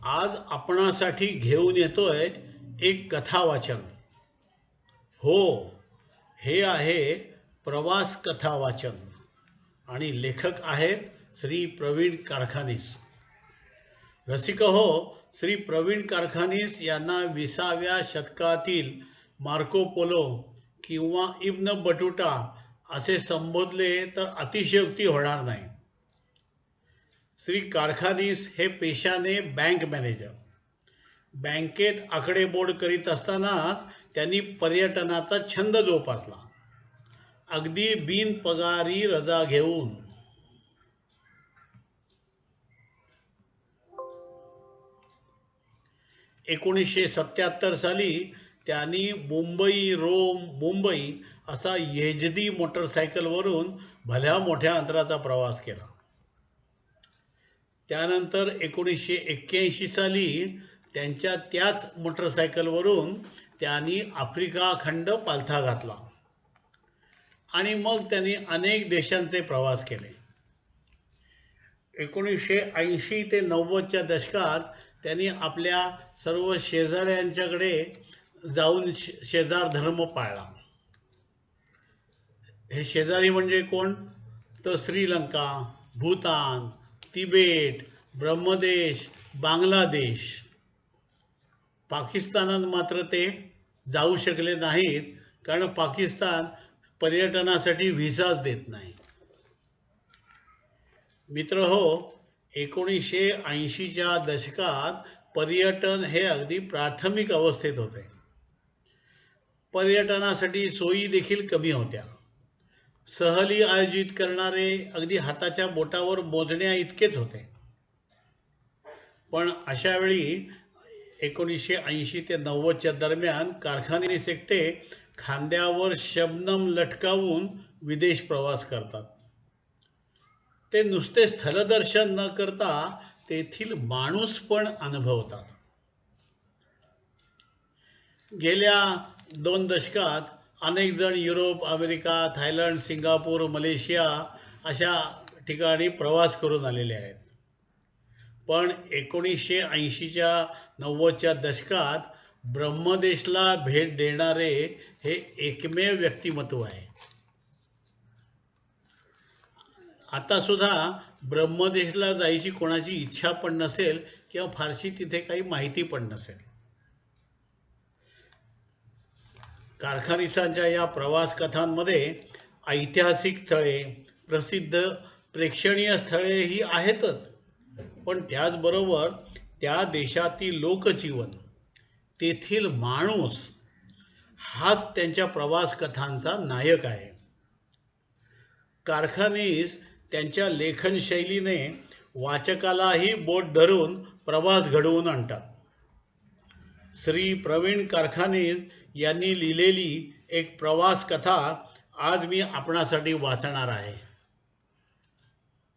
आज आपणासाठी घेऊन येतोय एक कथा वाचन. हो, हे आहे प्रवास कथा वाचन आणि लेखक आहेत श्री प्रवीण कारखानीस. रसिक हो, श्री प्रवीण कारखानीस यांना 20व्या शतकातील मार्को पोलो किंवा इब्न बटुटा असे संबोधले तर अतिशयोक्ती होणार नाही. श्री कारखानीस हे पेशाने बँक मॅनेजर. बँकेत आकडेमोड करीत असतानाच त्यांनी पर्यटनाचा छंद जोपासला, अगदी बिनपगारी रजा घेऊन. 1977 साली त्यांनी मुंबई असा येजदी मोटरसायकलवरून भल्या मोठ्या अंतराचा प्रवास केला. त्यानंतर 1981 साली त्यांच्या त्याच मोटरसायकलवरून त्यांनी आफ्रिका खंड पालथा घातला आणि मग त्यांनी अनेक देशांचे प्रवास केले. 1980 ते 90च्या दशकात त्यांनी आपल्या सर्व शेजाऱ्यांच्याकडे जाऊन शेजार धर्म पाळला. हे शेजारी म्हणजे कोण? तर श्रीलंका, भूतान, तिबेट, ब्रह्मदेश, बांगलादेश. पाकिस्तानात मात्र ते जाऊ शकले नाहीत, कारण पाकिस्तान पर्यटनासाठी व्हिसाच देत नाही. मित्र हो, 1980च्या दशकात पर्यटन हे अगदी प्राथमिक अवस्थेत होते. पर्यटनासाठी सोयी देखील कमी होत्या. सहली आयोजित करणारे अगदी हाताच्या बोटावर मोजण्या इतकेच होते. पण अशावेळी 1980 ते 90च्या दरम्यान कारखानीस एकटे खांद्यावर शबनम लटकावून विदेश प्रवास करतात. ते नुसते स्थलदर्शन न करता तेथील माणूस पण अनुभवतात. गेल्या 2 दशकात अनेक जण Europe, America, Thailand, Singapore, Malaysia अशा ठिकाणी प्रवास करून आलेले आहेत. पण 1980च्या 90च्या दशकात ब्रह्मदेशला भेट देणारे हे एकमेव व्यक्तिमत्व आहे. आता सुद्धा ब्रह्मदेशला जायची कोणाची इच्छा पण नसेल किंवा फारशी तिथे काही माहिती पण नसेल. कारखानीसांच्या या प्रवास कथांमध्ये ऐतिहासिक स्थळे, प्रसिद्ध प्रेक्षणीय स्थळे ही आहेतच, पण त्याचबरोबर त्या देशातील लोकजीवन, तेथील माणूस हाच त्यांच्या प्रवास कथांचा नायक आहे. कारखानीस त्यांच्या लेखनशैलीने वाचकालाही बोट धरून प्रवास घडवून आणतात. श्री प्रवीण कारखानीस यांनी लिहिलेली एक प्रवास कथा आज मी आपणासाठी वाचणार आहे.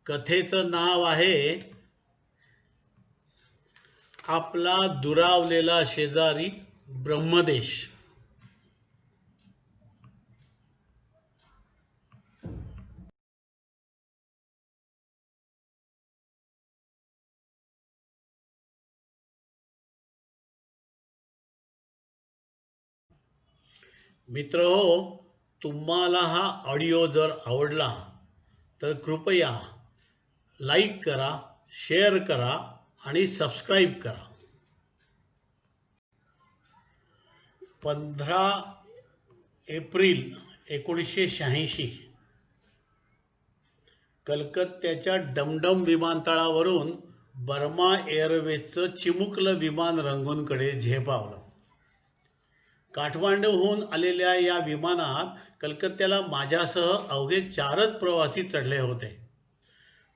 कथेचं नाव आहे आपला दुरावलेला शेजारी ब्रह्मदेश. मित्र हो, तुम्हाला हा ऑडिओ जर आवडला तर कृपया लाईक करा, शेअर करा आणि सबस्क्राईब करा. 15 एप्रिल 1986 कलकत्त्याच्या डमडम विमानतळावरून बर्मा एअरवेजचं चिमुकलं विमान रंगूनकडे झेपावलं. काठमांडूहून आलेल्या या विमानात कलकत्त्याला माझ्यासह अवघे 4च प्रवासी चढले होते.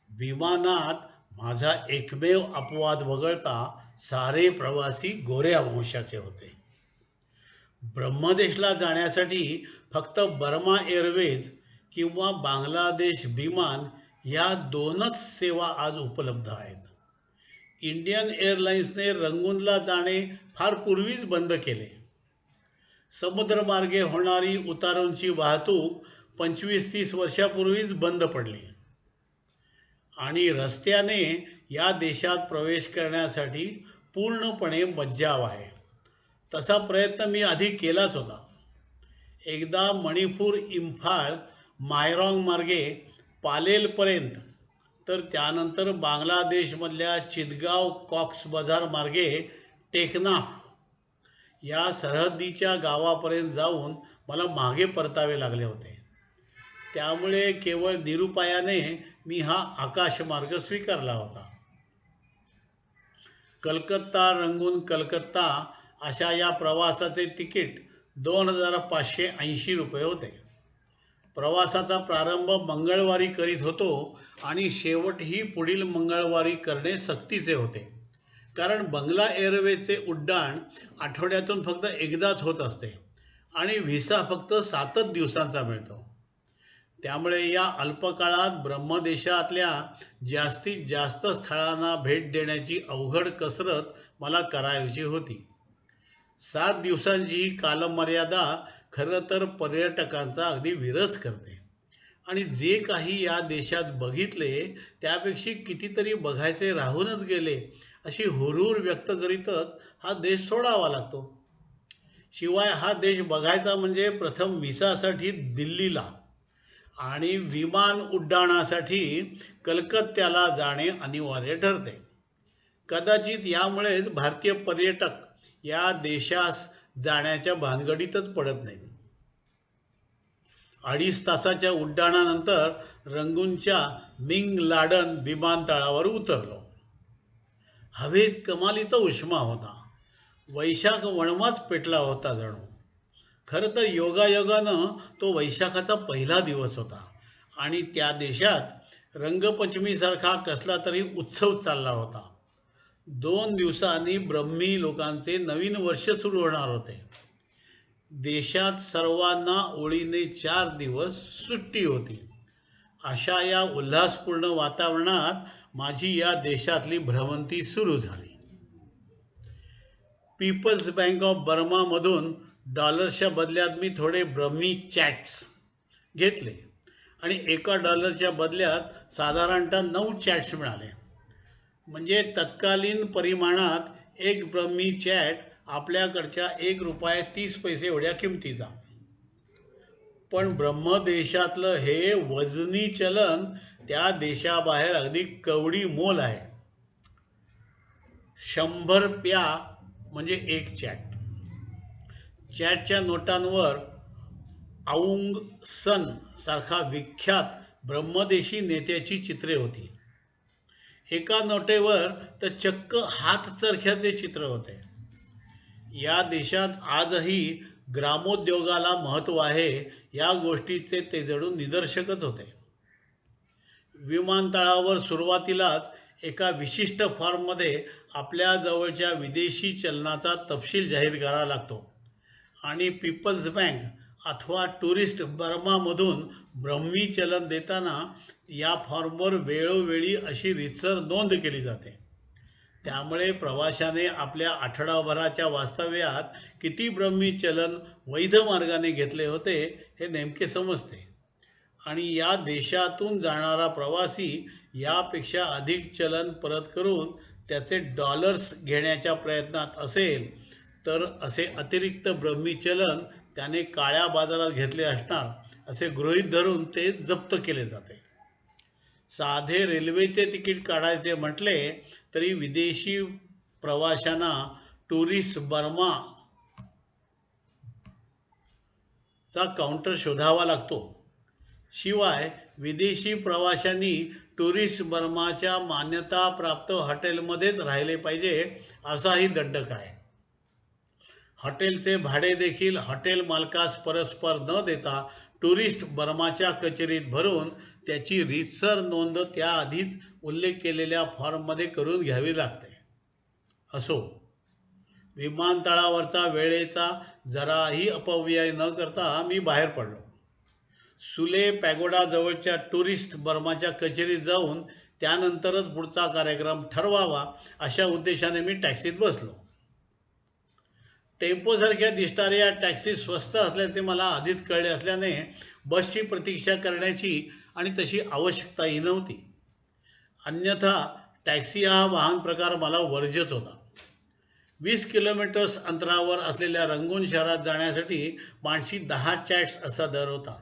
विमानात माझा एकमेव अपवाद वगळता सारे प्रवासी गोऱ्या वंशाचे होते. ब्रह्मदेशला जाण्यासाठी फक्त बर्मा एअरवेज किंवा बांगलादेश विमान या 2च सेवा आज उपलब्ध आहेत. इंडियन एअरलाइन्सने रंगूनला जाणे फार पूर्वीच बंद केले. समुद्रमार्गे होणारी उतारूंची वाहतूक 25-30 वर्षापूर्वीच बंद पडली आणि रस्त्याने या देशात प्रवेश करण्यासाठी पूर्णपणे मज्जाव आहे. तसा प्रयत्न मी आधी केलाच होता. एकदा मणिपूर, इम्फाळ, मायरॉंग मार्गे पालेलपर्यंत, तर त्यानंतर बांगलादेशमधल्या चितगाव कॉक्स बाजार मार्गे टेकनाफ या सरहद्दीच्या गावापर्यंत जाऊन मला मागे परतावे लागले होते. त्यामुळे केवळ निरुपायाने मी हा आकाशमार्ग स्वीकारला होता. कलकत्ता रंगून कलकत्ता अशा या प्रवासाचे तिकीट 2,580 रुपये होते. प्रवासाचा प्रारंभ मंगळवारी करीत होतो आणि शेवटही पुढील मंगळवारी करणे सक्तीचे होते, कारण बंगला एअरवेजचे उड्डाण आठवड्यातून फक्त एकदाच होत असते आणि व्हिसा फक्त 7 दिवसांचा मिळतो. त्यामुळे या अल्पकाळात ब्रह्मदेशातल्या जास्तीत जास्त स्थळांना भेट देण्याची अवघड कसरत मला करायची होती. 7 दिवसांची ही कालमर्यादा खरं तर पर्यटकांचा अगदी विरस करते आणि जे काही या देशात बघितले त्यापेक्षा कितीतरी बघायचे राहूनच गेले अशी हुरूर व्यक्त करीतच हा देश सोडावा लागतो. शिवाय हा देश बघायचा म्हणजे प्रथम व्हिसासाठी दिल्लीला आणि विमान उड्डाणासाठी कलकत्त्याला जाणे अनिवार्य ठरते. कदाचित यामुळेच भारतीय पर्यटक या देशास जाण्याच्या भानगडीतच पडत नाहीत. 2.5 तासाच्या उड्डाणानंतर रंगूनच्या मिंग लाडन विमानतळावर उतरलो. हवेत कमालीचा उष्मा होता. वैशाख वणवाच पेटला होता जणू. खरं तर योगायोगानं तो वैशाखाचा पहिला दिवस होता आणि त्या देशात रंगपंचमीसारखा कसला तरी उत्सव चालला होता. 2 दिवसांनी ब्रह्मी लोकांचे नवीन वर्ष सुरू होणार होते. देशात सर्वांना ओळीने 4 दिवस सुट्टी होती. अशा या उल्हासपूर्ण वातावरणात माझी या देशातली भ्रमंती सुरू झाली. पीपल्स बँक ऑफ बर्मामधून डॉलर्सच्या बदल्यात मी थोडे ब्रह्मी चॅट्स घेतले आणि $1 बदल्यात साधारणतः 9 चॅट्स मिळाले. म्हणजे तत्कालीन परिमाणात एक ब्रह्मी चॅट आपल्याकडच्या ₹1.30 एवढ्या किमतीचा. पण ब्रह्मदेशातलं हे वजनी चलन त्या देशाबाहेर अगदी कवडी मोल आहे. 100 प्या म्हणजे एक चॅट. चॅटच्या नोटांवर आऊंग सन सारखा विख्यात ब्रह्मदेशी नेत्याची चित्रे होती. एका नोटेवर तर चक्क हातचरख्याचे चित्र होते. या देशात आजही ग्रामोद्योगाला महत्त्व आहे या गोष्टीचे ते जणू निदर्शकच होते. विमानतळावर सुरुवातीलाच एका विशिष्ट फॉर्ममध्ये आपल्या जवळच्या विदेशी चलनाचा तपशील जाहीर करावा लागतो आणि पीपल्स बँक अथवा टुरिस्ट बर्मामधून ब्रह्मी चलन देताना या फॉर्मवर वेळोवेळी अशी रीतसर नोंद केली जाते. त्यामुळे प्रवाशाने आपल्या आठवडाभराच्या वास्तव्यात किती ब्रह्मी चलन वैध मार्गाने घेतले होते हे नेमके समजते आणि या देशातून जाणारा प्रवासी यापेक्षा अधिक चलन परत करून त्याचे डॉलर्स घेण्याच्या प्रयत्नात असेल तर असे अतिरिक्त ब्रह्मी चलन त्याने काळ्या बाजारात घेतले असणार असे गृहीत धरून ते जप्त केले जाते. साधे रेल्वेचे तिकीट काढायचे म्हटले तरी विदेशी प्रवाशांना टुरिस्ट बर्मा चा काउंटर शोधावा लागतो. शिवाय विदेशी प्रवाशांनी टुरिस्ट बर्माच्या मान्यताप्राप्त हॉटेलमध्येच राहिले पाहिजे असाही दंडक आहे. हॉटेलचे भाडे देखील हॉटेल मालकास परस्पर न देता टुरिस्ट बर्माच्या कचेरीत भरून त्याची रीतसर नोंद त्याआधीच उल्लेख केलेल्या फॉर्ममध्ये करून घ्यावी लागते. असो, विमानतळावरचा वेळेचा जराही अपव्यय न करता मी बाहेर पडलो. सुले पॅगोडा जवळच्या टुरिस्ट बर्माच्या कचेरीत जाऊन त्यानंतरच पुढचा कार्यक्रम ठरवावा अशा उद्देशाने मी टॅक्सीत बसलो. टेम्पोसारख्या दिसणाऱ्या टॅक्सी स्वस्त असल्याचे मला आधीच कळले असल्याने बसची प्रतीक्षा करण्याची आणि तशी आवश्यकताही नव्हती. अन्यथा टॅक्सी हा वाहन प्रकार मला वर्ज्यच होता. 20 किलोमीटर्स अंतरावर असलेल्या रंगून शहरात जाण्यासाठी माणशी 10 चॅट्स असा दर होता.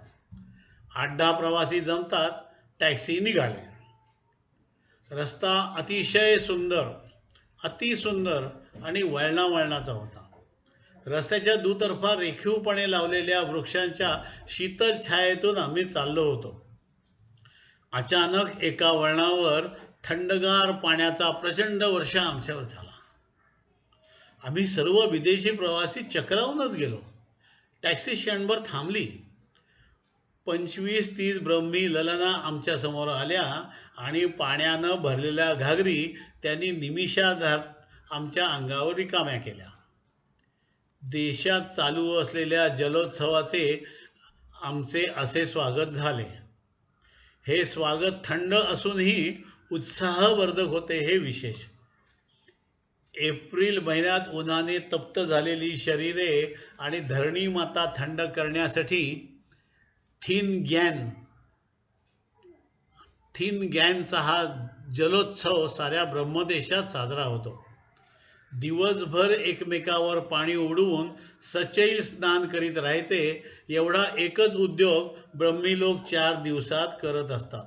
8-10 प्रवासी जमतात, टॅक्सी निघाले. रस्ता अतिशय सुंदर, अतिसुंदर आणि वळणावळणाचा होता. रस्त्याच्या दुतर्फा रेखीवपणे लावलेल्या वृक्षांच्या शीतल छायेतून आम्ही चाललो होतो. अचानक एका वळणावर थंडगार पाण्याचा प्रचंड वर्षा आमच्यावर झाला. आम्ही सर्व विदेशी प्रवासी चक्रावूनच गेलो. टॅक्सी स्टँडवर थांबली. 25-30 ब्रह्मी ललना आमच्यासमोर आल्या आणि पाण्यानं भरलेल्या घागरी त्यांनी निमिषार्धात आमच्या अंगावर रिकाम्या केल्या. देशात चालू असलेल्या जलोत्सवाचे आमचे असे स्वागत झाले. हे स्वागत थंड असूनही उत्साहवर्धक होते हे विशेष. एप्रिल महिन्यात उन्हाने तप्त झालेली शरीरे आणि धरणी माता थंड करण्यासाठी थिन गॅनचा हा जलोत्सव साऱ्या ब्रह्मदेशात साजरा होतो. दिवसभर एकमेकावर पाणी उडवून सचैल स्नान करीत राहायचे एवढा एकच उद्योग ब्रह्मी लोक 4 दिवसात करत असतात.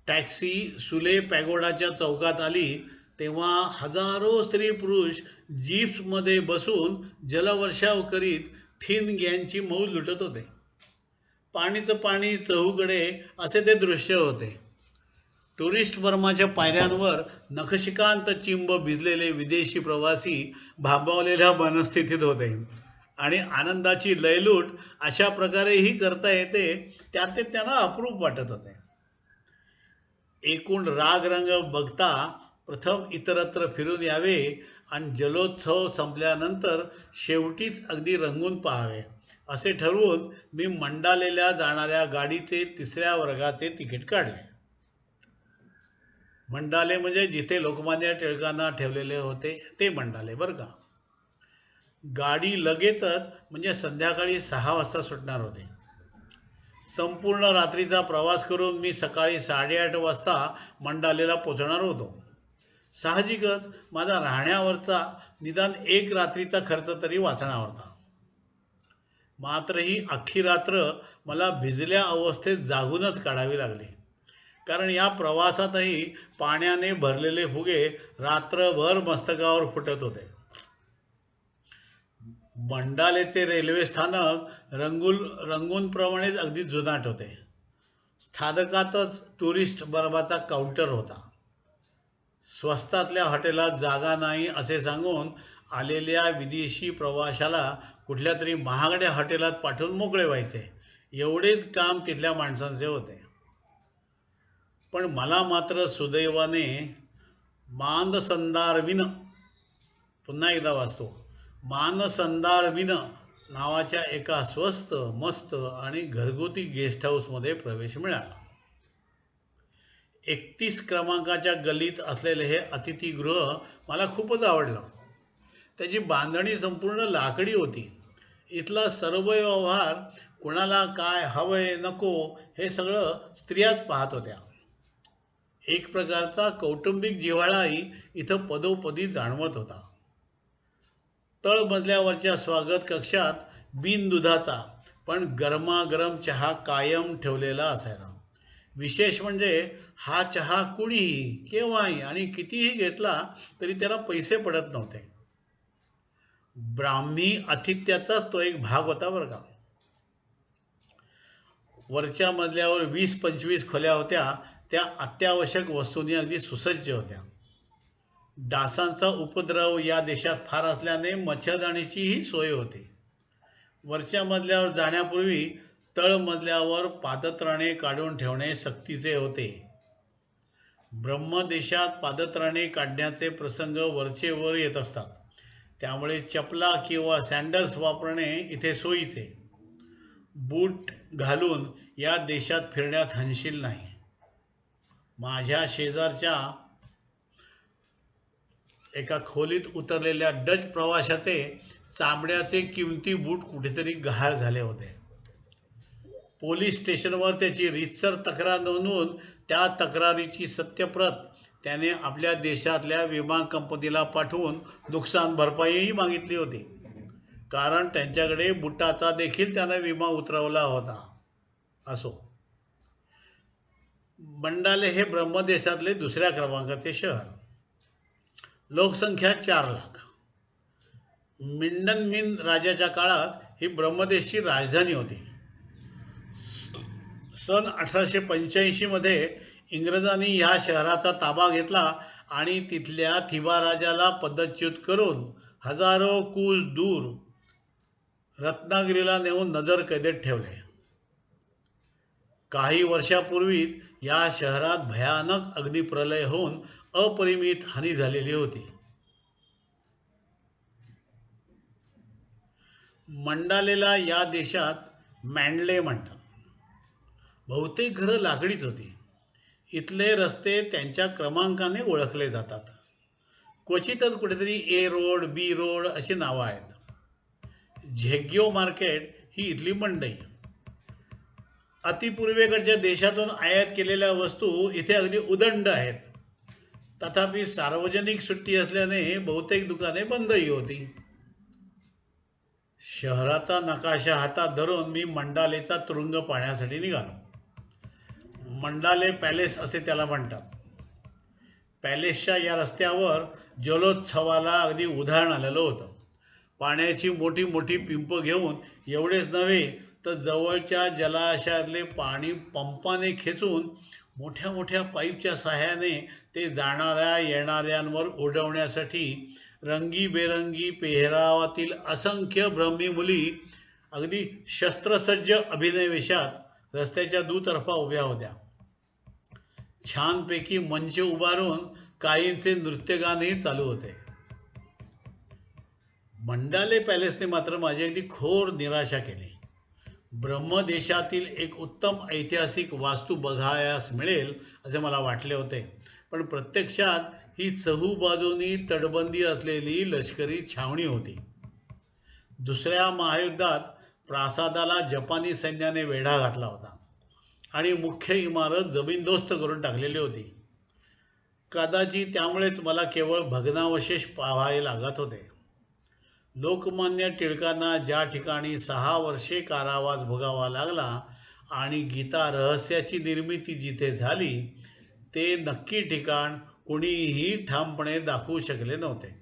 टॅक्सी सुले पॅगोडाच्या चौकात आली तेव्हा हजारो स्त्री पुरुष जीप्समध्ये बसून जलवर्षाव करीत थिन गॅनची मौज लुटत होते. पाणीचं पाणी चहूकडे असे ते दृश्य होते. टुरिस्ट बर्माच्या पायऱ्यांवर नखशिकांत चिंब भिजलेले विदेशी प्रवासी भांबावलेल्या मनस्थितीत होते आणि आनंदाची लयलूट अशा प्रकारेही करता येते त्यात ते त्यांना अप्रूप वाटत होते. एकूण रागरंग बघता प्रथम इतरत्र फिरून यावे आणि जलोत्सव संपल्यानंतर शेवटीच अगदी रंगून पाहावे असे ठरवून मी मंडालेला जाणाऱ्या गाडीचे 3ऱ्या वर्गाचे तिकीट काढले. मंडाले म्हणजे जिथे लोकमान्य टिळकांना ठेवलेले होते ते मंडाले बरं का. गाडी लगेचच म्हणजे संध्याकाळी 6 वाजता सुटणार होते. संपूर्ण रात्रीचा प्रवास करून मी सकाळी 8:30 वाजता मंडालेला पोचणार होतो. साहजिकच माझा राहण्यावरचा निदान 1 रात्रीचा खर्च तरी वाचणार होता. मात्र ही अख्खी रात्र मला भिजल्या अवस्थेत जागूनच काढावी लागली, कारण या प्रवासातही पाण्याने भरलेले फुगे रात्रभर मस्तकावर फुटत होते. मंडालेचे रेल्वे स्थानक रंगूनप्रमाणेच अगदी जुनाट होते. स्थानकातच टुरिस्ट बर्माचा काउंटर होता. स्वस्तातल्या हॉटेलात जागा नाही असे सांगून आलेल्या विदेशी प्रवाशाला कुठल्या तरी महागड्या हॉटेलात पाठवून मोकळे व्हायचे एवढेच काम तिथल्या माणसांचे होते. पण मला मात्र सुदैवाने मानसंदारविन, पुन्हा एकदा वाचतो, मानसंदारविन नावाच्या एका स्वस्त मस्त आणि घरगुती गेस्ट हाऊसमध्ये प्रवेश मिळाला. 31 क्रमांकाच्या गल्लीत असलेले हे अतिथीगृह मला खूपच आवडलं. त्याची बांधणी संपूर्ण लाकडी होती. इथला सर्व व्यवहार कुणाला काय हवंय नको हे सगळं स्त्रियाच पाहत होत्या. एक प्रकारचा कौटुंबिक जिव्हाळाही इथं पदोपदी जाणवत होता. तळमजल्यावरच्या स्वागत कक्षात बिनदुधाचा पण गरमागरम चहा कायम ठेवलेला असायचा. विशेष म्हणजे हा चहा कुणीही केव्हाही आणि कितीही घेतला तरी त्याला पैसे पडत नव्हते. ब्राह्मी आतिथ्याचाच तो एक भाग होता बरं का. वरच्या मजल्यावर 20-25 खोल्या होत्या. त्या अत्यावश्यक वस्तूंनी अगदी सुसज्ज होत्या. डासांचा उपद्रव या देशात फार असल्याने मच्छरदाणीचीही सोय होती. वरच्या मजल्यावर जाण्यापूर्वी तळमजल्यावर पादत्राणे काढून ठेवणे सक्तीचे होते. ब्रह्मदेशात पादत्राणे काढण्याचे प्रसंग वरचेवर येत असतात, त्यामुळे चपला किंवा सँडल्स वापरणे इथे सोयीचे. बूट घालून या देशात फिरण्यात हनशील नाही. माझ्या शेजारच्या एका खोलीत उतरलेल्या डच प्रवाशाचे चामड्याचे किमती बूट कुठेतरी गहाळ झाले होते. पोलीस स्टेशनवर त्याची रीतसर तक्रार नोंदवून त्या तक्रारीची सत्यप्रत त्याने आपल्या देशातल्या विमा कंपनीला पाठवून नुकसान भरपाईही मागितली होती, कारण त्यांच्याकडे बुटाचा देखील त्याने विमा उतरवला होता. असो, मंडाले हे ब्रह्मदेशातले दुसऱ्या क्रमांकाचे शहर. लोकसंख्या 4 लाख. मिंडनमिन राजाच्या काळात ही ब्रह्मदेशची राजधानी होती. सन 1885 मध्ये इंग्रजांनी ह्या शहराचा ताबा घेतला आणि तिथल्या थिबा राजाला पदच्युत करून हजारो कूल दूर रत्नागिरीला नेऊन नजरकैदेत ठेवले. काही वर्षापूर्वीच या शहरात भयानक अग्निप्रलय होऊन अपरिमित हानी झालेली होती. मंडालेला या देशात मॅन्डले म्हणतात. बहुतेक घरं लाकडीच होती. इथले रस्ते त्यांच्या क्रमांकाने ओळखले जातात. क्वचितच कुठेतरी ए रोड, बी रोड अशी नावं आहेत. झेग्यो मार्केट ही इथली मंडई. अतिपूर्वेकडच्या देशातून आयात केलेल्या वस्तू इथे अगदी उदंड आहेत. तथापि सार्वजनिक सुट्टी असल्याने बहुतेक दुकाने बंदही होती. शहराचा नकाशा हातात धरून मी मंडालेचा तुरुंग पाहण्यासाठी निघालो. मंडाले पॅलेस असे त्याला म्हणतात. पॅलेसच्या या रस्त्यावर जलोत्सवाला अगदी उधाण आलेलं होतं. पाण्याची मोठी मोठी पिंप घेऊन एवढेच नव्हे तर जवळच्या जलाशयातले पाणी पंपाने खेचून मोठ्या मोठ्या पाईपच्या सहाय्याने ते जाणाऱ्या येणाऱ्यांवर उडवण्यासाठी रंगीबेरंगी पेहरावातील असंख्य ब्रह्मी मुली अगदी शस्त्रसज्ज अभिनयवेशात रस्त्याच्या दुतर्फा उभ्या होत्या. छानपैकी मंच उभारून काहींचे नृत्यगानही चालू होते. मंडाले पॅलेसने मात्र माझी अगदी खोर निराशा केली. ब्रह्मदेशातील एक उत्तम ऐतिहासिक वास्तू बघायस मिळेल असे मला वाटले होते, पण प्रत्यक्षात ही चहूबाजूनी तटबंदी असलेली लष्करी छावणी होती. दुसऱ्या महायुद्धात प्रासादाला जपानी सैन्याने वेढा घातला होता आणि मुख्य इमारत जमीनदोस्त करून टाकलेली होती. कदाचित त्यामुळेच मला केवळ भग्नावशेष पाहावे लागत होते. लोकमान्य टिळकांना ज्या ठिकाणी 6 वर्षे कारावास भोगावा लागला आणि गीता रहस्याची निर्मिती जिथे झाली ते नक्की ठिकाण कुणीही ठामपणे दाखवू शकले नव्हते.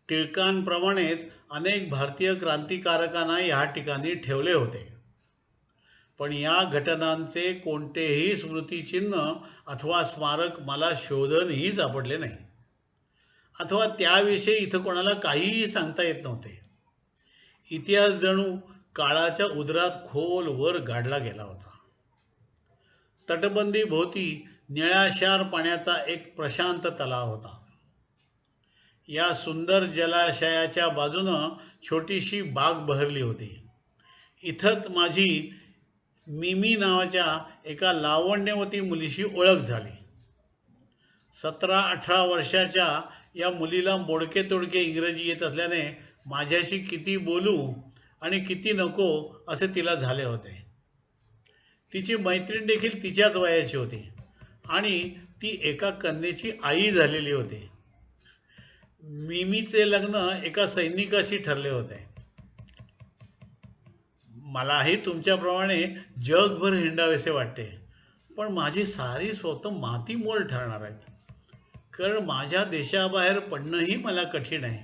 टिळकांप्रमाणेच अनेक भारतीय क्रांतिकारकांना या ठिकाणी ठेवले होते, पण या घटनांचे कोणतेही स्मृतिचिन्ह अथवा स्मारक मला शोधूनही सापडले नाही, अथवा त्याविषयी इथं कोणाला काहीही सांगता येत नव्हते. इतिहास जणू काळाच्या उदरात खोलवर गाडला गेला होता. तटबंदी भोवती निळाशार पाण्याचा एक प्रशांत तलाव होता. या सुंदर जलाशयाच्या बाजूनं छोटीशी बाग बहरली होती. इथंच माझी मिमी नावाच्या एका लावण्यवती मुलीशी ओळख झाली. 17-18 वर्षाच्या या मुलीला मोडके तोडके इंग्रजी येत असल्याने माझ्याशी किती बोलू आणि किती नको असे तिला झाले होते. तिची मैत्रीण देखील तिच्याच वयाची होती आणि ती एका कन्येची आई झालेली होती. मिमीचे लग्न एका सैनिकाशी ठरले होते. मलाही तुमच्याप्रमाणे जगभर हिंडावेसे वाटते, पण माझी सारी स्वप्न मातीमोल ठरणार आहेत, कारण माझ्या देशाबाहेर पडणंही मला कठीण आहे.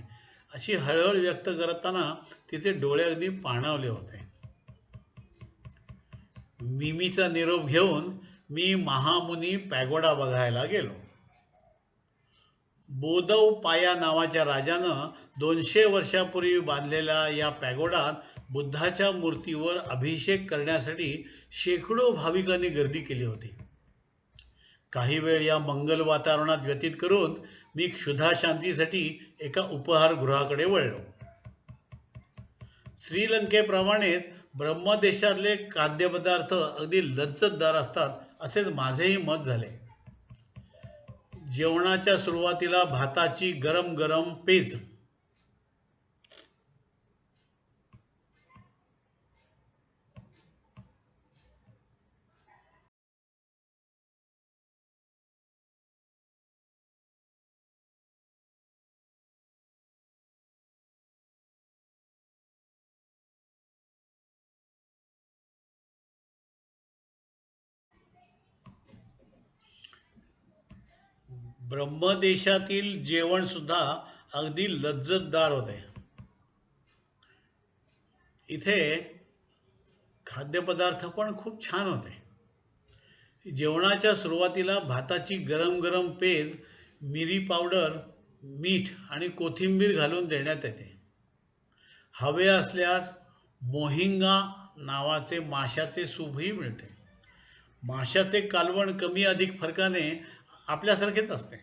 अशी हळहळ व्यक्त करताना तिचे डोळे अगदी पाणावले होते. मिमीचा निरोप घेऊन मी महामुनी पॅगोडा बघायला गेलो. बोदव पाया नावाच्या राजानं 200 वर्षापूर्वी बांधलेल्या या पॅगोडात बुद्धाच्या मूर्तीवर अभिषेक करण्यासाठी शेकडो भाविकांनी गर्दी केली होती. काही वेळ या मंगल वातावरणात व्यतीत करून मी क्षुधाशांतीसाठी एका उपहारगृहाकडे वळलो. श्रीलंकेप्रमाणेच ब्रह्मदेशातले खाद्यपदार्थ अगदी लज्जतदार असतात असेच माझेही मत झाले. जेवणाच्या सुरुवातीला भाताची गरम गरम पेज. ब्रह्मदेशातील जेवण सुद्धा अगदी लज्जतदार होते. इथे खाद्यपदार्थ पण खूप छान होते. जेवणाच्या सुरुवातीला भाताची गरम गरम पेज, मिरी पावडर, मीठ आणि कोथिंबीर घालून देण्यात येते. हवे असल्यास मोहिंगा नावाचे माशाचे सूपही मिळते. माशाचे कालवण कमी अधिक फरकाने आपल्यासारखेच असते.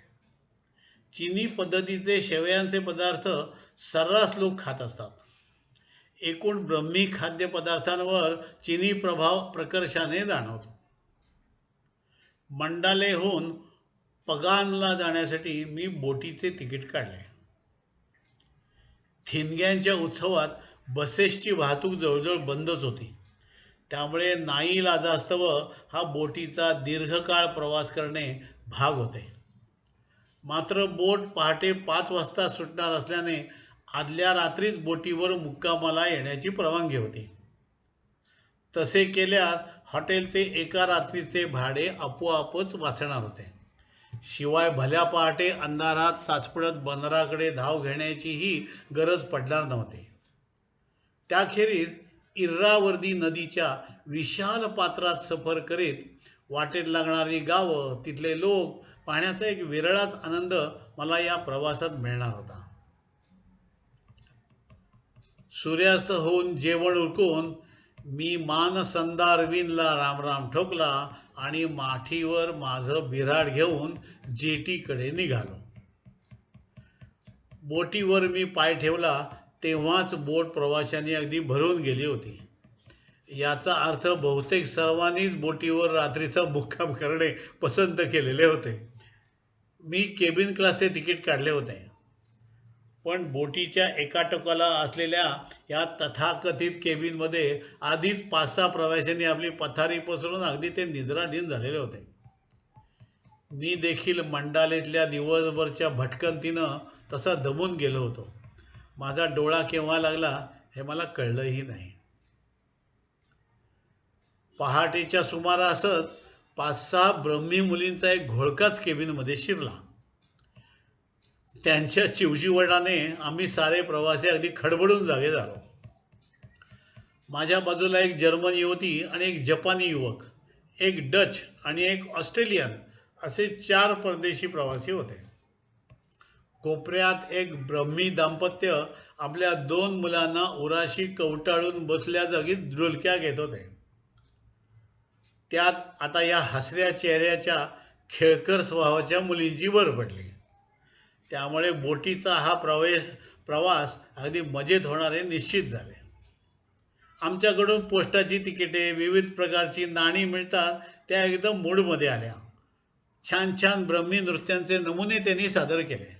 चीनी पद्धतीचे शेवयांचे पदार्थ सर्रास लोक खात असतात. एकूण ब्रह्मी खाद्यपदार्थांवर चीनी प्रभाव प्रकर्षाने जाणवतो. मंडालेहून पगानला जाण्यासाठी मी बोटीचे तिकीट काढले. थिनग्यांच्या उत्सवात बसेसची वाहतूक जवळजवळ बंदच होती. त्यामुळे नाईलाजास्तव हा बोटीचा दीर्घकाळ प्रवास करणे भाग होते. मात्र बोट पहाटे 5 वाजता सुटणार असल्याने आदल्या रात्रीच बोटीवर मुक्कामाला येण्याची परवानगी होती. तसे केल्यास हॉटेलचे एका रात्रीचे भाडे आपोआपच वाचणार होते. शिवाय भल्या पहाटे अंधारात चाचपडत बंदराकडे धाव घेण्याचीही गरज पडणार नव्हती. त्याखेरीज इर्रावर्दी नदीच्या विशाल पात्रात सफर करीत वाटेत लागणारी गावं, तिथले लोक पाहण्याचा एक वेगळाच आनंद मला या प्रवासात मिळणार होता. सूर्यास्त होऊन जेवण उरकून मी मानसंदारवीनला रामराम ठोकला आणि माठीवर माझं बिऱ्हाड घेऊन जेटीकडे निघालो. बोटीवर मी पाय ठेवला तेव्हाच बोट प्रवाशांनी अगदी भरून गेली होती. याचा अर्थ बहुतेक सर्वांनीच बोटीवर रात्रीचा मुक्काम करणे पसंत केलेले होते. मी केबिन क्लासचे तिकीट काढले होते. पण बोटीच्या एका टोकाला असलेल्या या तथाकथित केबिनमध्ये आधीच 5-6 प्रवाशांनी आपली पथारी पसरून अगदी ते निद्राधीन झालेले होते. मी देखील मंडालेतल्या दिवसभरच्या भटकंतीनं तसा दमून गेलो होतो. माझा डोळा केव्हा लागला हे मला कळलंही नाही. पहाटेच्या सुमारासच 5-6 ब्रह्मी मुलींचा एक घोळकाच केबिनमध्ये शिरला. त्यांच्या चिवचिवाटाने आम्ही सारे प्रवासी अगदी खडबडून जागे झालो. माझ्या बाजूला एक जर्मन युवती आणि एक जपानी युवक, एक डच आणि एक ऑस्ट्रेलियन असे 4 परदेशी प्रवासी होते. कोपऱ्यात एक ब्रह्मी दाम्पत्य आपल्या 2 मुलांना उराशी कवटाळून बसल्या जागी डुलक्या घेत होते. त्यात आता या हसऱ्या चेहऱ्याच्या खेळकर स्वभावाच्या मुलींची भर पडली. त्यामुळे बोटीचा हा प्रवास अगदी मजेत होणारे निश्चित झाले. आमच्याकडून पोस्टाची तिकिटे, विविध प्रकारची नाणी मिळतात त्या एकदम मूडमध्ये आल्या. छान छान ब्रह्मी नृत्यांचे नमुने त्यांनी सादर केले.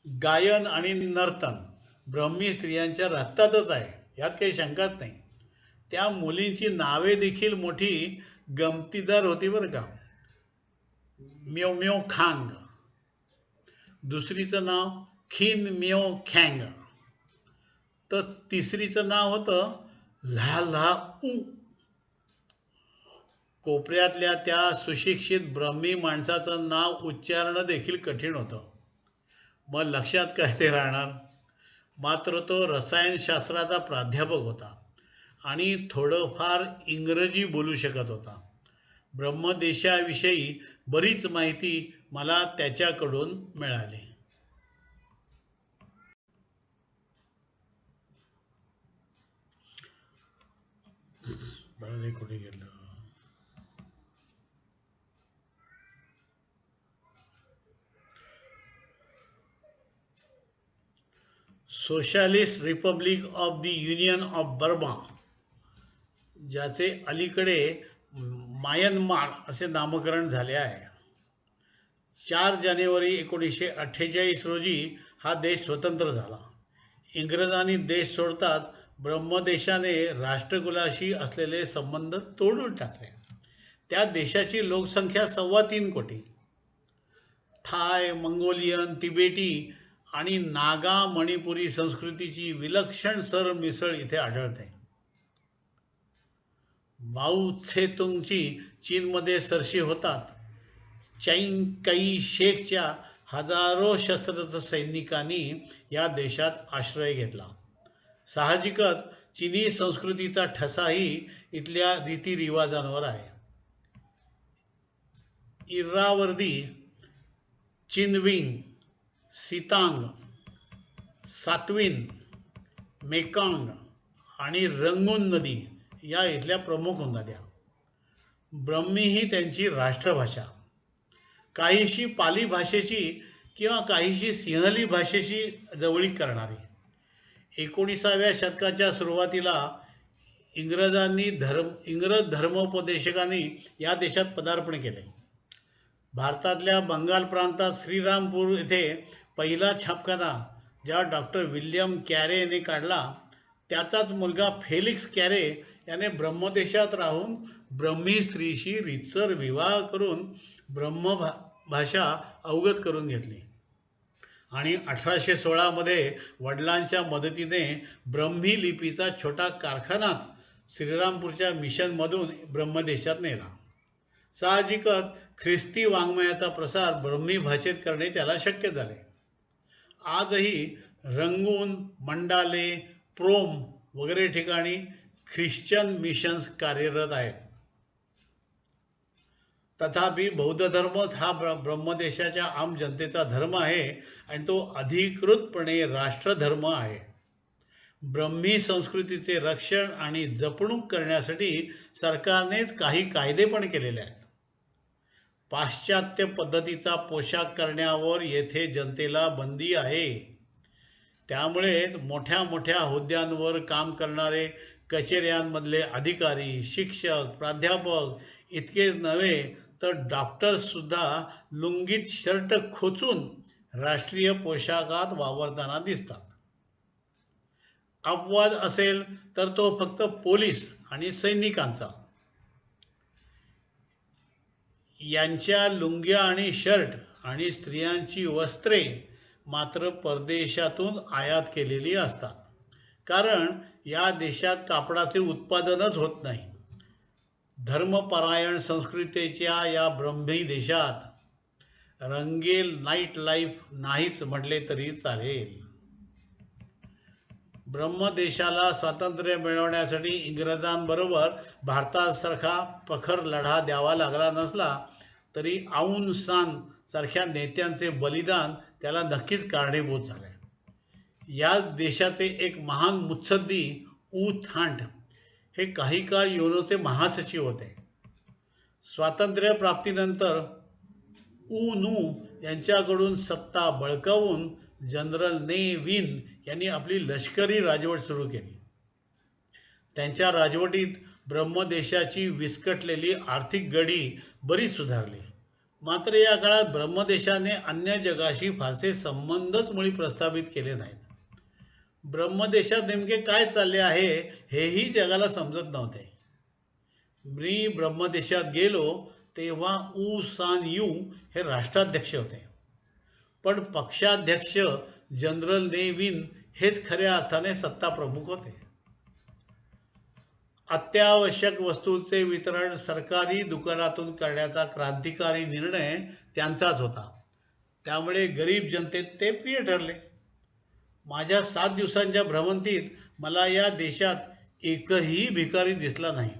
गायन आणि नर्तन ब्रह्मी स्त्रियांच्या रक्तातच आहे, यात काही शंकाच नाही. त्या मुलींची नावे देखील मोठी गमतीदार होती बरं का. म्यो म्यो खांग, दुसरीचं नाव खिन म्यो खँग, तर तिसरीचं नाव होतं ला ला ऊ. कोपऱ्यातल्या त्या सुशिक्षित ब्रह्मी माणसाचं नाव उच्चारणं देखील कठीण होतं. मग लक्षात काय ते राहणार. मात्र तो रसायनशास्त्राचा प्राध्यापक होता आणि थोडंफार इंग्रजी बोलू शकत होता. ब्रह्मदेशाविषयी बरीच माहिती मला त्याच्याकडून मिळाली. कुठे गेलं. Socialist Republic of the union of Burma, ज्याचे अलीकडे म्यानमार असे नामकरण झाले आहे. 4 जानेवारी 1948 रोजी हा देश स्वतंत्र झाला. इंग्रजांनी देश सोडताच ब्रह्मदेशाने राष्ट्रकुलाशी असलेले संबंध तोडून टाकले. त्या देशाची लोकसंख्या 3.25 कोटी. थाय, मंगोलियन, तिबेटी आणि नागा मणिपुरी संस्कृतीची विलक्षण सरमिसळ इथे आढळते. माऊ त्से-तुंगची चीनमध्ये सरशी होतात चिंग कै शेकच्या हजारो सशस्त्र सैनिकांनी या देशात आश्रय घेतला. साहजिकच चिनी संस्कृतीचा ठसाही इथल्या रीतिरिवाजांवर आहे. इरावर्दी, चिनविंग, सितांग, सात्विन, मेकांग आणि रंगून नदी या इथल्या प्रमुख नद्या. ब्रह्मी ही त्यांची राष्ट्रभाषा. काहीशी पाली भाषेची किंवा काहीशी सिंहली भाषेशी जवळीक करणारी. 19व्या शतकाच्या सुरुवातीला इंग्रज धर्मोपदेशकांनी या देशात पदार्पण केले. भारतातल्या बंगाल प्रांतात श्रीरामपूर येथे पहिला छापखाना ज्या डॉक्टर विल्यम कॅरेने काढला, त्याचाच मुलगा फेलिक्स कॅरे याने ब्रह्मदेशात राहून ब्रह्मी स्त्रीशी रीतसर विवाह करून भाषा अवगत करून घेतली आणि 1816 वडिलांच्या मदतीने ब्रह्मी लिपीचा छोटा कारखानाच श्रीरामपूरच्या मिशनमधून ब्रह्मदेशात नेला. साहजिकच ख्रिस्ती वाङ्मयाचा प्रसार ब्रह्मी भाषेत करणे त्याला शक्य झाले. आजही रंगून, मंडाले, प्रोम वगैरे ठिकाणी ख्रिश्चन मिशन्स कार्यरत आहेत. तथापि बौद्ध धर्मच हा ब्रह्मदेशाच्या आम जनतेचा धर्म आहे आणि तो अधिकृतपणे राष्ट्रधर्म आहे. ब्रह्मी संस्कृतीचे रक्षण आणि जपणूक करण्यासाठी सरकारनेच काही कायदे पण केलेले आहेत. पाश्चात्य पद्धतीचा पोशाख करण्यावर येथे जनतेला बंदी आहे. त्यामुळेच मोठ्या मोठ्या हुद्द्यांवर काम करणारे कचेऱ्यांमधले अधिकारी, शिक्षक, प्राध्यापक इतकेच नव्हे तर डॉक्टर्ससुद्धा लुंगीत शर्ट खोचून राष्ट्रीय पोशाखात वावरताना दिसतात. अपवाद असेल तर तो फक्त पोलीस आणि सैनिकांचा. यांच्या लुंग्या आणि शर्ट आणि स्त्रियांची वस्त्रे मात्र परदेशातून आयात केलेली असतात, कारण या देशात कापडाचे उत्पादनच होत नाही. धर्मपरायण संस्कृतीच्या या ब्रह्मी देशात रंगेल नाईट लाईफ नाहीच म्हटले तरी चालेल. ब्रह्मदेशाला स्वातंत्र्य मिळवण्यासाठी इंग्रजांबरोबर भारतासारखा प्रखर लढा द्यावा लागला नसला तरी आऊन सान सारख्या नेत्यांचे बलिदान त्याला नक्कीच कारणीभूत झाले. या देशाचे एक महान मुत्सद्दी ऊ थांट हे काही काळ युनोचे महासचिव होते. स्वातंत्र्यप्राप्तीनंतर ऊ नू यांच्याकडून सत्ता बळकावून जनरल ने विन यांनी आपली लष्करी राजवट सुरू केली. त्यांच्या राजवटीत ब्रह्मदेशाची विस्कटलेली आर्थिक गडी बरीच सुधारली. मात्र या काळात ब्रह्मदेशाने अन्य जगाशी फारसे संबंधच मुळी प्रस्थापित केले नाहीत. ब्रह्मदेशात नेमके काय चालले आहे हेही जगाला समजत नव्हते. मी ब्रह्मदेशात गेलो तेव्हा ऊ सान यू हे राष्ट्राध्यक्ष होते, पण पक्षाध्यक्ष जनरल ने विन हेच खऱ्या अर्थाने सत्ता प्रमुख होते. अत्यावश्यक वस्तूंचे वितरण सरकारी दुकानातून करण्याचा क्रांतिकारी निर्णय त्यांचाच होता. त्यामुळे गरीब जनतेत ते प्रिय ठरले. माझ्या 7 दिवसांच्या भ्रमंतीत मला या देशात एकही भिकारी दिसला नाही.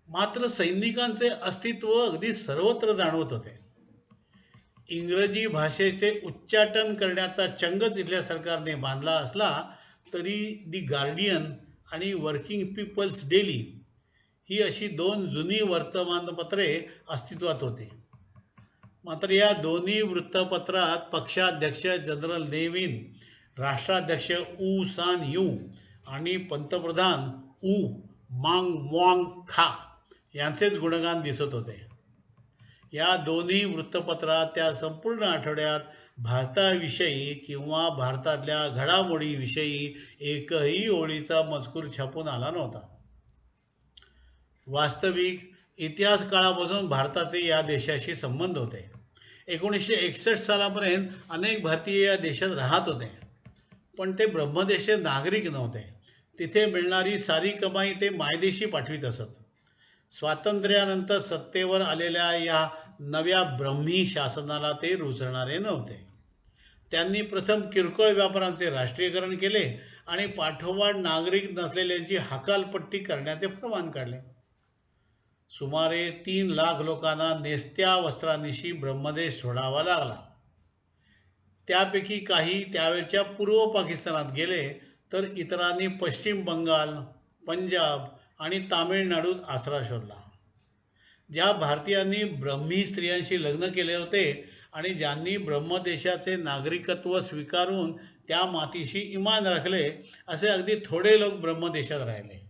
मात्र सैनिकांचे अस्तित्व अगदी सर्वत्र जाणवत होते. इंग्रजी भाषेचे उच्चाटन करण्याचा चंगच इथल्या सरकारने बांधला असला तरी दी गार्डियन आणि वर्किंग पीपल्स डेली ही अशी 2 जुनी वर्तमानपत्रे अस्तित्वात होती. मात्र या दोन्ही वृत्तपत्रात पक्षाध्यक्ष जनरल ने विन, राष्ट्राध्यक्ष ऊ सान यू आणि पंतप्रधान ऊ मांग मॉंग खा यांचेच गुणगान दिसत होते. या दोन्ही वृत्तपत्रात त्या संपूर्ण आठवड्यात भारताविषयी किंवा भारतातल्या घडामोडीविषयी एकही ओळीचा मजकूर छापून आला नव्हता. वास्तविक इतिहास काळापासून भारताचे या देशाशी संबंध होते. 1961 सालापर्यंत अनेक भारतीय या देशात राहत होते, पण ते ब्रह्मदेशी नागरिक नव्हते. तिथे मिळणारी सारी कमाई ते मायदेशी पाठवीत असत. स्वातंत्र्यानंतर सत्तेवर आलेल्या या नव्या ब्रह्मी शासनाला ते रुचणारे नव्हते. त्यांनी प्रथम किरकोळ व्यापारांचे राष्ट्रीयकरण केले आणि पाठोपाठ नागरिक नसलेल्यांची हकालपट्टी करण्याचे फर्मान काढले. सुमारे 3 लाख लोकांना नेसत्या वस्त्रांनिशी ब्रह्मदेश सोडावा लागला. त्यापैकी काही त्यावेळच्या पूर्व पाकिस्तानात गेले, तर इतरांनी पश्चिम बंगाल, पंजाब आणि तामिळनाडूत आसरा शोधला. ज्या भारतीयांनी ब्रह्मी स्त्रियांशी लग्न केले होते आणि ज्यांनी ब्रह्मदेशाचे नागरिकत्व स्वीकारून त्या मातीशी इमान राखले, असे अगदी थोडे लोक ब्रह्मदेशात राहिले.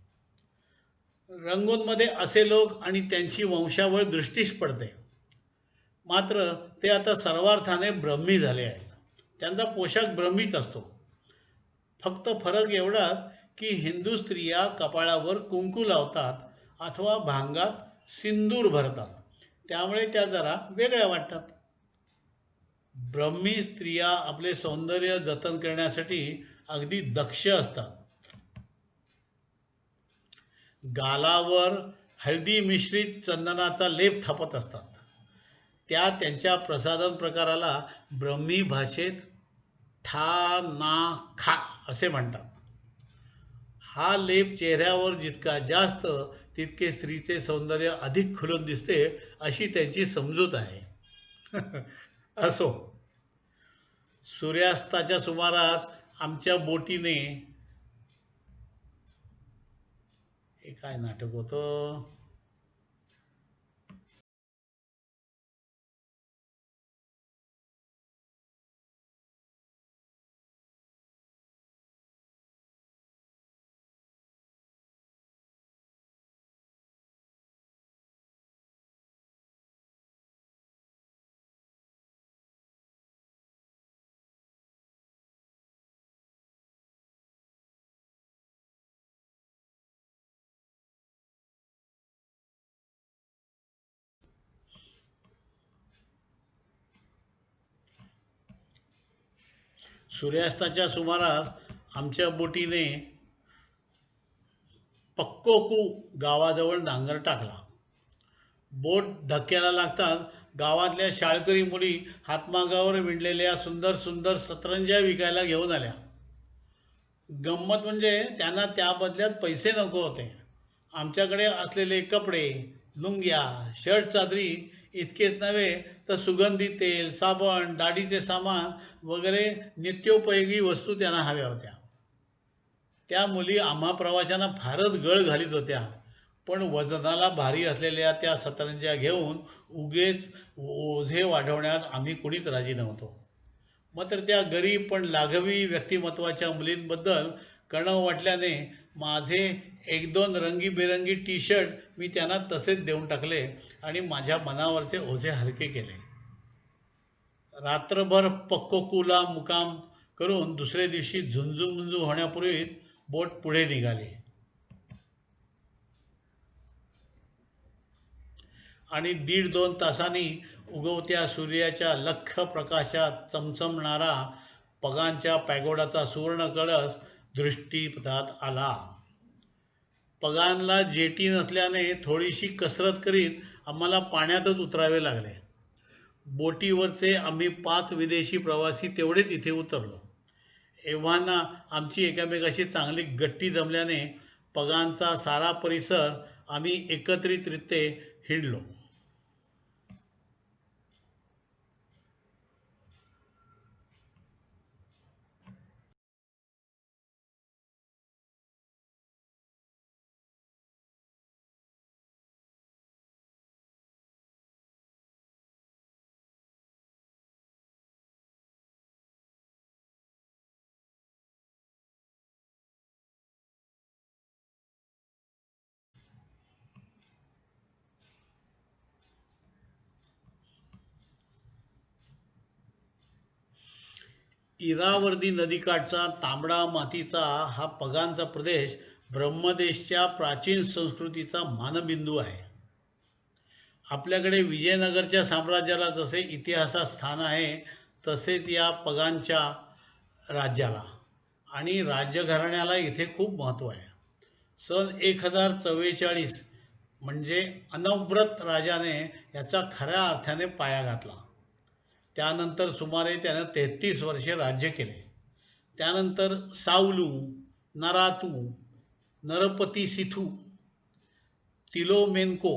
रंगूनमध्ये असे लोक आणि त्यांची वंशावळ दृष्टीस पडते. मात्र ते आता सर्वार्थाने ब्रह्मी झाले आहेत. त्यांचा पोशाख ब्रह्मीच असतो. फक्त फरक एवढाच की हिंदू स्त्रिया कपाळावर कुंकू लावतात अथवा भांगात सिंदूर भरतात, त्यामुळे त्या जरा वेगळ्या वाटतात. ब्रह्मी स्त्रिया आपले सौंदर्य जतन करण्यासाठी अगदी दक्ष असतात. गालावर हळदी मिश्रित चंदनाचा लेप थापत असतात. त्या त्यांच्या प्रसाधन प्रकाराला ब्रह्मी भाषेत ठा ना खा असे म्हणतात. हा लेप चेहऱ्यावर जितका जास्त, तितके स्त्रीचे सौंदर्य अधिक खुलून दिसते, अशी त्यांची समजूत आहे. असो, सूर्यास्ताच्या सुमारास आमच्या बोटीने, हे काय नाटक होतं, सूर्यास्ताच्या सुमारास आमच्या बोटीने पक्कोकू गावाजवळ नांगर टाकला. बोट धक्क्याला लागताच गावातल्या शाळकरी मुली हातमागावर विणलेल्या सुंदर सुंदर सतरंज्या विकायला घेऊन आल्या. गंमत म्हणजे त्यांना त्या बदल्यात पैसे नको होते. आमच्याकडे असलेले कपडे, लुंग्या, शर्ट चादरी इतकेच नव्हे, तर सुगंधी तेल, साबण, दाढीचे सामान वगैरे नित्योपयोगी वस्तू त्यांना हव्या होत्या. त्या मुली आम्हा प्रवाशांना फारच गळ घालीत होत्या, पण वजनाला भारी असलेल्या त्या सतरंज्या घेऊन उगेच ओझे वाढवण्यात आम्ही कुणीच राजी नव्हतो. मात्र त्या गरीब पण लाघवी व्यक्तिमत्वाच्या मुलींबद्दल कणव वाटल्याने माझे 1-2 रंगीबेरंगी टी शर्ट मी त्यांना तसेच देऊन टाकले आणि माझ्या मनावरचे ओझे हलके केले. रात्रभर पक्कोकूला मुकाम करून दुसरे दिवशी झुंजूमुंजू होण्यापूर्वीच बोट पुढे निघाली आणि 1.5-2 तासांनी उगवत्या सूर्याच्या लख्ख प्रकाशात चमचमणारा पगानच्या पॅगोडाचा सुवर्ण कळस दृष्टीपथात आला. पगानला जेटी नसल्याने थोडीशी कसरत करीत आम्हाला पाण्यातच उतरावे लागले. बोटीवरचे आम्ही 5 विदेशी प्रवासी तेवढेच इथे उतरलो. एव्हाना आमची एकमेकाशी चांगली गट्टी जमल्याने पगानचा सारा परिसर आम्ही एकत्रितरित्या हिंडलो. इरावदी नदीकाठचा तांबडा मातीचा हा पगांचा प्रदेश ब्रह्मदेशच्या प्राचीन संस्कृतीचा मानबिंदू आहे. आपल्याकडे विजयनगरच्या साम्राज्याला जसे इतिहासात स्थान आहे, तसेच या पगांच्या राज्याला आणि राज्यघराण्याला इथे खूप महत्त्व आहे. सन 1044 म्हणजे अनवरत राजाने याचा खऱ्या अर्थाने पाया घातला. त्यानंतर सुमारे त्यानं 33 वर्षे राज्य केले. त्यानंतर सावलू, नरातू, नरपती सिथू, तिलोमेन्को,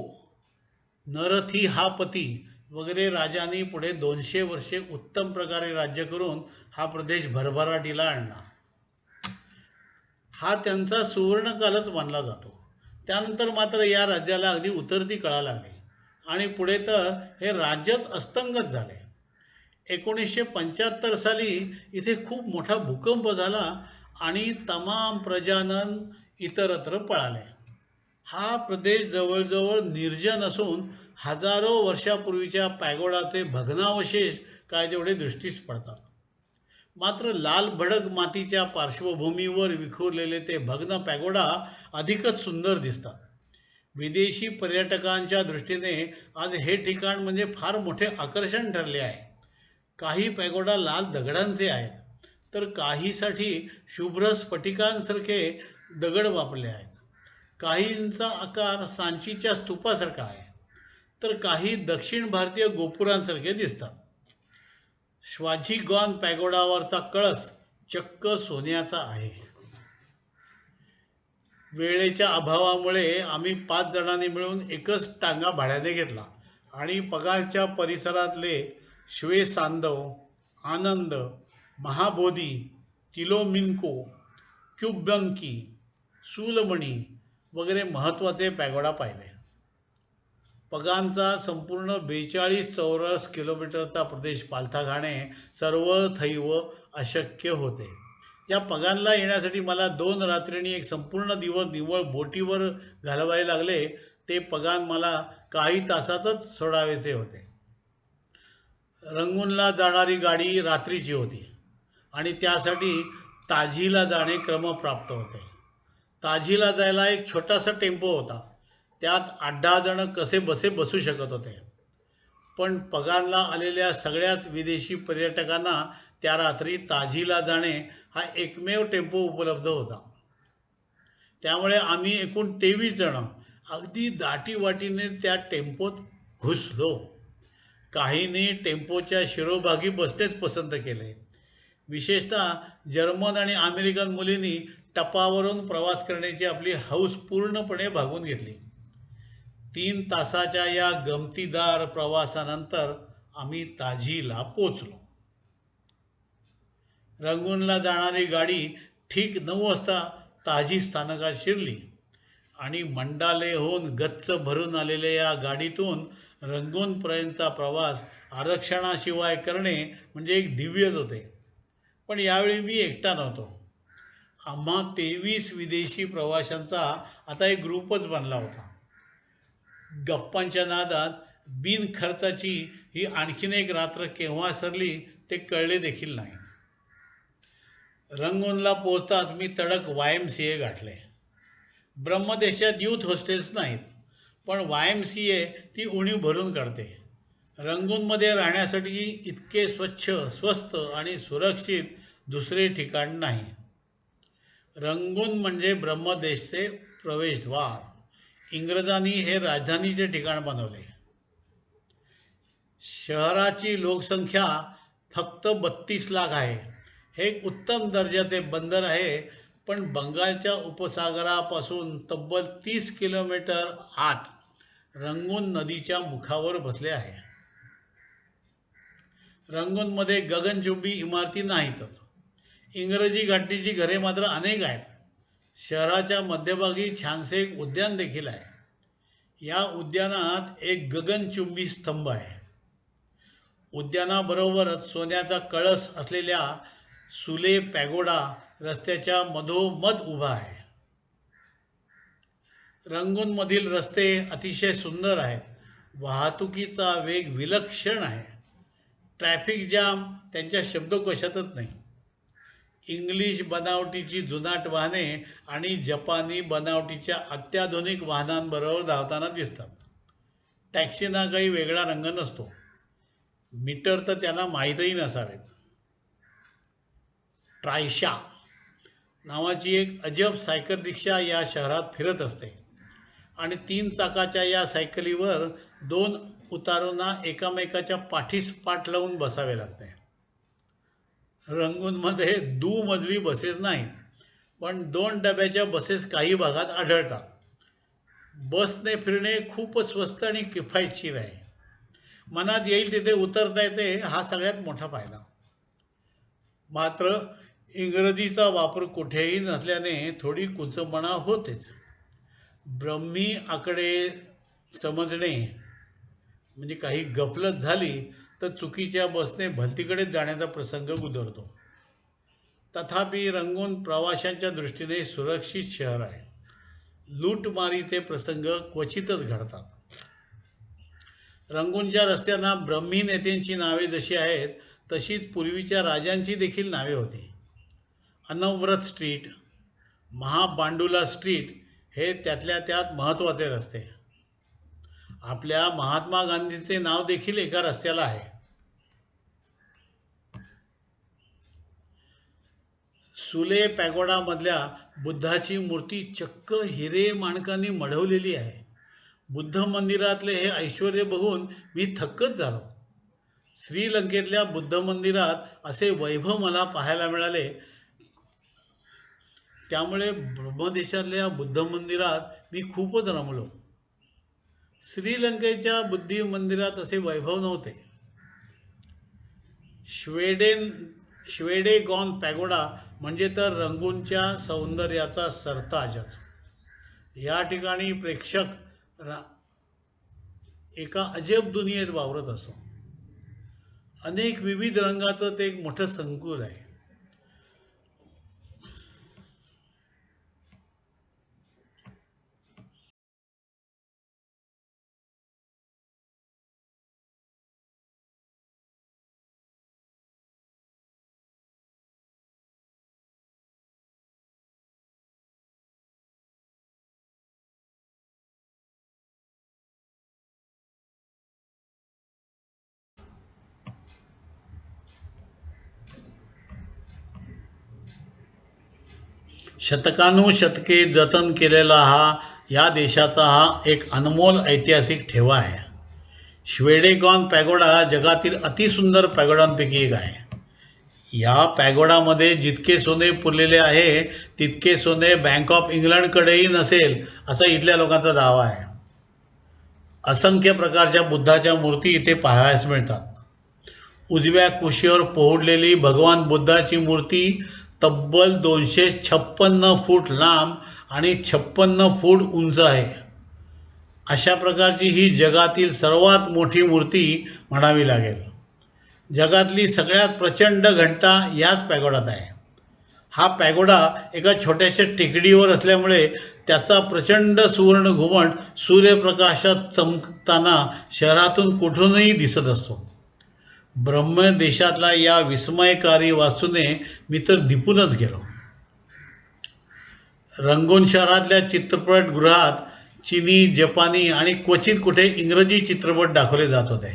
नरथी हा पती वगैरे राजांनी पुढे 200 वर्षे उत्तम प्रकारे राज्य करून हा प्रदेश भरभराटीला आणला. हा त्यांचा सुवर्णकालच मानला जातो. त्यानंतर मात्र या राज्याला अगदी उतरती कळा लागली आणि पुढे तर हे राज्यच अस्तंगत झाले. 1975 साली इथे खूप मोठा भूकंप झाला आणि तमाम प्रजानन इतरत्र पळाले. हा प्रदेश जवळजवळ निर्जन असून हजारो वर्षापूर्वीच्या पॅगोडाचे भग्नावशेष काय तेवढे दृष्टीस पडतात. मात्र लाल भडक मातीच्या पार्श्वभूमीवर विखुरलेले ते भग्न पॅगोडा अधिकच सुंदर दिसतात. विदेशी पर्यटकांच्या दृष्टीने आज हे ठिकाण म्हणजे फार मोठे आकर्षण ठरले आहे. काही पॅगोडा लाल दगडांचे आहेत, तर काहीसाठी शुभ्र स्फटिकांसारखे दगड वापरले आहेत. काहींचा आकार सांचीच्या स्तूपासारखा आहे, तर काही दक्षिण भारतीय गोपुरांसारखे दिसतात. श्वाझीगॉन पॅगोडावरचा कळस चक्क सोन्याचा आहे. वेळेच्या अभावामुळे आम्ही 5 जणांनी मिळून एकच टांगा भाड्याने घेतला आणि पगारच्या परिसरातले श्वेसांदव, आनंद, महाबोधी, तिलोमिन्को, क्युबंकी, सूलमणी वगैरे महत्त्वाचे पॅगोडा पाहिले. पगांचा संपूर्ण 42 चौरस किलोमीटरचा प्रदेश पालथा घालणे सर्वथैव अशक्य होते. या पगांना येण्यासाठी मला 2 रात्री आणि एक संपूर्ण दिवस निव्वळ बोटीवर घालवावे लागले. ते पगान मला काही तासातच सोडावेसे होते. रंगूनला जाणारी गाडी रात्रीची होती आणि त्यासाठी ताझीला जाणे क्रमप्राप्त होते. ताझीला जायला एक छोटासा टेम्पो होता. त्यात 8-10 जण कसे बसे बसू शकत होते. पण पगानला आलेल्या सगळ्याच विदेशी पर्यटकांना त्या रात्री ताझीला जाणे हा एकमेव टेम्पो उपलब्ध होता. त्यामुळे आम्ही एकूण 23 जण अगदी दाटीवाटीने त्या टेम्पोत घुसलो. काहींनी टेम्पोच्या शिरोभागी बसणेच पसंत केले. विशेषतः जर्मन आणि अमेरिकन मुलींनी टपावरून प्रवास करण्याची आपली हौस पूर्णपणे भागवून घेतली. 3 तासाच्या या गमतीदार प्रवासानंतर आम्ही ताझीला पोचलो. रंगूनला जाणारी गाडी ठीक 9 वाजता ताझी स्थानकात शिरली आणि मंडालेहून गच्च भरून आलेल्या या गाडीतून रंगूनपर्यंतचा प्रवास आरक्षणाशिवाय करणे म्हणजे एक दिव्यच होते. पण यावेळी मी एकटा नव्हतो. आम्हा 23 विदेशी प्रवाशांचा आता एक ग्रुपच बनला होता. गप्पांच्या नादात बिनखर्चाची ही आणखीन एक रात्र केव्हा सरली ते कळले देखील नाही. रंगूनला पोचताच मी तडक YMCA गाठले. ब्रह्मदेशात यूथ हॉस्टेल्स नाहीत, पण YMCA ती उणीव भरून काढते. रंगूनमध्ये राहण्यासाठी इतके स्वच्छ, स्वस्त आणि सुरक्षित दुसरे ठिकाण नाही. रंगून म्हणजे ब्रह्मदेशचे प्रवेशद्वार. इंग्रजांनी हे राजधानीचे ठिकाण बनवले. शहराची लोकसंख्या फक्त 32 लाख आहे. हे एक उत्तम दर्जाचे बंदर आहे, पण बंगालच्या उपसागरापासून तब्बल 30 किलोमीटर आत रंगून नदीच्या मुखावर बसले आहे. रंगूनमध्ये गगनचुंबी इमारती नाहीतच. इंग्रजी घाटणीची घरे मात्र अनेक आहेत. शहराच्या मध्यभागी छानसे एक उद्यान देखील आहे. या उद्यानात एक गगनचुंबी स्तंभ आहे. उद्यानाबरोबरच सोन्याचा कळस असलेल्या सुले पॅगोडा रस्त्याच्या मधोमध उभा आहे. रंगूनमधील रस्ते अतिशय सुंदर आहेत. वाहतुकीचा वेग विलक्षण आहे. ट्रॅफिक जाम त्यांच्या शब्दकोशातच नाही. इंग्लिश बनावटीची जुनाट वाहने आणि जपानी बनावटीच्या अत्याधुनिक वाहनांबरोबर धावताना दिसतात. टॅक्सीना काही वेगळा रंग नसतो. मीटर तर त्यांना माहीतही नसावेत. ट्रायशा नावाची एक अजब सायकल रिक्षा या शहरात फिरत असते आणि 3 चाकाच्या या सायकलीवर 2 उतारूंना एकामेकाच्या पाठीस पाठ लावून बसावे लागते. रंगूनमध्ये दुमजली बसेस नाहीत, पण 2 डब्याच्या बसेस काही भागात आढळतात. बसने फिरणे खूपच स्वस्त आणि किफायतशीर आहे. मनात येईल तिथे उतरता येते, हा सगळ्यात मोठा फायदा. मात्र इंग्रजीचा वापर कुठेही नसल्याने थोडी कुचंबणा होतेच. ब्रह्मी आकडे समजणे म्हणजे काही गफलत झाली तर चुकीच्या बसने भलतीकडेच जाण्याचा प्रसंग उद्भवतो. तथापि रंगून प्रवाशांच्या दृष्टीने सुरक्षित शहर आहे. लूटमारीचे प्रसंग क्वचितच घडतात. रंगूनच्या रस्त्यांना ब्रह्मी नेत्यांची नावे जशी आहेत तशीच पूर्वीच्या राजांची देखील नावे होती. अनवरत स्ट्रीट, महाबांडुला स्ट्रीट हे त्यातल्या त्यात महत्त्वाचे रस्ते. आपल्या महात्मा गांधींचे नाव देखील एका रस्त्याला आहे. सुले पॅगोडामधल्या बुद्धाची मूर्ती चक्क हिरे माणकांनी मढवलेली आहे. बुद्ध मंदिरातले हे ऐश्वर बघून मी थक्कच झालो. श्रीलंकेतल्या बुद्ध मंदिरात असे वैभव मला पाहायला मिळाले. त्यामुळे ब्रह्मदेशातल्या बुद्ध मंदिरात मी खूपच रमलो. श्रीलंकेच्या बुद्धी मंदिरात असे वैभव नव्हते. श्वेडेगॉन पॅगोडा म्हणजे तर रंगूनच्या सौंदर्याचा सरताजच. या ठिकाणी प्रेक्षक एका अजब दुनियेत वावरत असतो. अनेक विविध रंगाचं ते एक मोठं संकुल आहे. शतकानुशतके जतन केलेला या देशाचा एक अनमोल ऐतिहासिक ठेवा आहे. श्वेडेगॉन पॅगोडा जगातील अतिसुंदर पॅगोडांपैकी एक आहे. या पॅगोडामध्ये जितके सोने पुरलेले आहे तितके सोने बँक ऑफ इंग्लंडकडेही नसेल असा इथल्या लोकांचा दावा आहे. असंख्य प्रकारच्या बुद्धाच्या मूर्ती इथे पाहावयास मिळतात. उजव्या कुशीवर पोहडलेली भगवान बुद्धाची मूर्ती तब्बल 256 फूट लांब आणि 56 फूट उंच आहे. अशा प्रकारची ही जगातील सर्वात मोठी मूर्ती म्हणावी लागेल. जगातली सगळ्यात प्रचंड घंटा याच पॅगोडात आहे. हा पॅगोडा एका छोट्याशा टेकडीवर असल्यामुळे त्याचा प्रचंड सुवर्ण घुमट सूर्यप्रकाशात चमकताना शहरातून कुठूनही दिसत असतो. ब्रह्मदेशातला या विस्मयकारी वास्तूने मी तर दिपूनच गेलो. रंगून शहरातल्या चित्रपटगृहात चीनी, जपानी आणि क्वचित कुठे इंग्रजी चित्रपट दाखवले जात होते.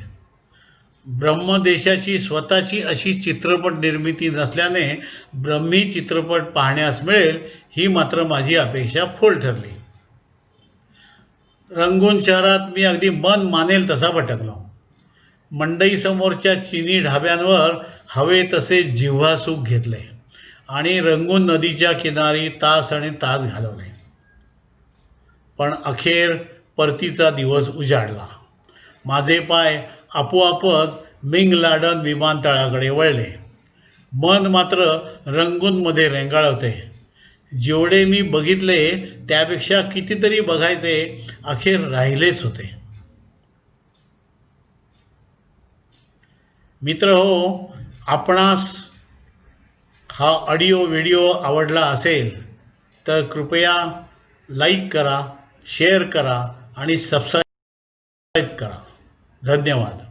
ब्रह्मदेशाची स्वतःची अशी चित्रपट निर्मिती नसल्याने ब्रह्मी चित्रपट पाहण्यास मिळेल ही मात्र माझी अपेक्षा फोल ठरली. रंगून शहरात मी अगदी मन मानेल तसा भटकलो. मंडईसमोरच्या चीनी ढाब्यांवर हवे तसे जिव्हासुख घेतले आणि रंगून नदीच्या किनारी तास आणि तास घालवले. पण अखेर परतीचा दिवस उजाडला. माझे पाय आपोआपच मिंग लाडन विमानतळाकडे वळले. मन मात्र रंगूनमध्ये रेंगाळते. जेवढे मी बघितले त्यापेक्षा कितीतरी बघायचे अखेर राहिलेच होते. मित्र हो, आपणास हा ऑडिओ व्हिडिओ आवडला असेल तर कृपया लाईक करा, शेअर करा आणि सबस्क्राईब करा. धन्यवाद.